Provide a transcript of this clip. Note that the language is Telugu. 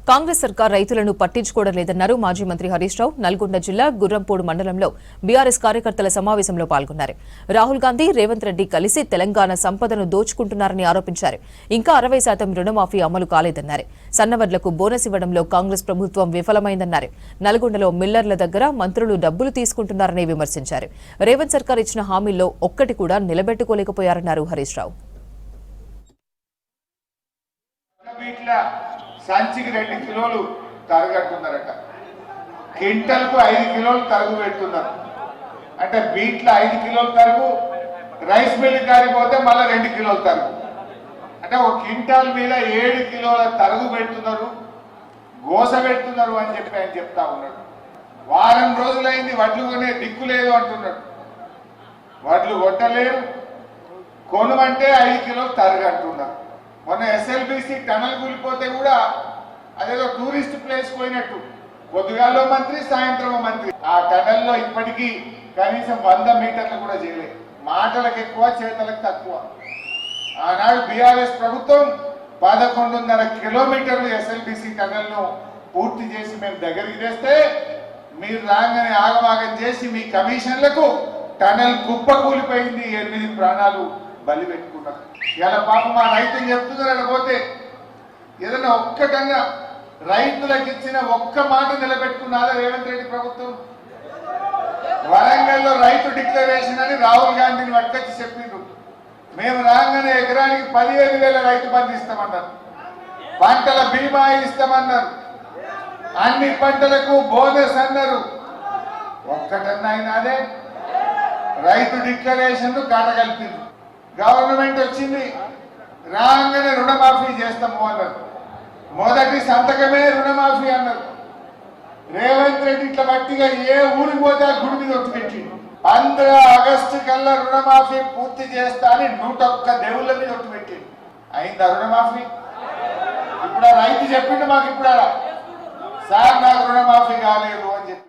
కాంగ్రెస్ సర్కార్ రైతులను పట్టించుకోవడం లేదన్నారు మాజీ మంత్రి హరీష్ రావు. నల్గొండ జిల్లా గుర్రంపోడు మండలంలో బీఆర్ఎస్ కార్యకర్తల సమావేశంలో పాల్గొన్నారు. రాహుల్ గాంధీ, రేవంత్ రెడ్డి కలిసి తెలంగాణ సంపదను దోచుకుంటున్నారని ఆరోపించారు. ఇంకా 60% రుణమాఫీ అమలు కాలేదన్నారు. సన్నవడ్లకు బోనస్ ఇవ్వడంలో కాంగ్రెస్ ప్రభుత్వం విఫలమైందన్నారు. నల్గొండలో మిల్లర్ల దగ్గర మంత్రులు డబ్బులు తీసుకుంటున్నారని విమర్శించారు. రేవంత్ సర్కార్ ఇచ్చిన హామీల్లో ఒక్కటి కూడా నిలబెట్టుకోలేకపోయారన్నారు హరీష్ రావు. సంచికి 2 కిలోలు తరగట్టున్నారట, క్వింటల్కు 5 కిలోలు తరుగు పెడుతున్నారు. అంటే బీట్ల 5 కిలోలు తరుగు, రైస్ మిల్ కారిపోతే మళ్ళీ 2 కిలోలు తరుగు. అంటే ఒక క్వింటాల్ మీద 7 కిలోల తరుగు పెడుతున్నారు, గోస పెడుతున్నారు అని చెప్పి ఆయన చెప్తా ఉన్నాడు. వారం రోజులైంది వడ్లు కొనే దిక్కు లేదు అంటున్నాడు. వడ్లు కొట్టలేరు, కొనుమంటే 5 కిలోలు తరుగు అంటున్నారు. మొన్న ఎస్ఎల్బిసి టనల్ కూలిపోతే కూడా అదేదో టూరిస్ట్ ప్లేస్ పోయినట్టు పొద్దుగాల్లో మంత్రి, సాయంత్రం మంత్రి. ఆ టనల్లో ఇప్పటికీ కనీసం 100 మీటర్లు కూడా చేయలేదు. మాటలకు ఎక్కువ, చేతలకు తక్కువ. ఆనాడు బీఆర్ఎస్ ప్రభుత్వం 11.5 కిలోమీటర్లు ఎస్ఎల్బిసి టనల్ను పూర్తి చేసి మేము దగ్గరికి తెస్తే మీరు రాగానే ఆగమాగం చేసి మీ కమిషన్లకు టనల్ కుప్ప కూలిపోయింది. 8 ప్రాణాలు బలి పెట్టుకున్నారు. ఇలా పాపం మా రైతులు చెప్తున్నారు, పోతే ఏదైనా ఒక్కటన్నా రైతులకు ఇచ్చిన ఒక్క మాట నిలబెట్టుకున్నారా రేవంత్ రెడ్డి ప్రభుత్వం? వరంగల్లో రైతు డిక్లరేషన్ అని రాహుల్ గాంధీని పట్టుకొచ్చి చెప్పిండ్రు. మేము రాగానే ఎకరానికి 15,000 రైతు బంధు ఇస్తామన్నారు, పంటల బీమా ఇస్తామన్నారు, అన్ని పంటలకు బోనస్ అన్నారు. ఒక్కటన్నా అయినాదే రైతు డిక్లరేషన్ కాటగలిపింది. గవర్నమెంట్ వచ్చింది, రాగానే రుణమాఫీ చేస్తాము అన్నారు. మొదటి సంతకమే రుణమాఫీ అన్నారు. రేవంత్ రెడ్డి ఇట్లా గట్టిగా ఏ ఊరికి పోతే ఆ గుడి మీద ఒట్టు పెట్టిండు. 15 ఆగస్టు కల్లా రుణమాఫీ పూర్తి చేస్తా అని 101 దేవుళ్ళ మీద ఒట్టు పెట్టిండు. అయిందా రుణమాఫీ? ఇప్పుడు రైతు చెప్పిండు మాకు, ఇప్పుడు సార్ నాకు రుణమాఫీ కాలేదు అని చెప్పి.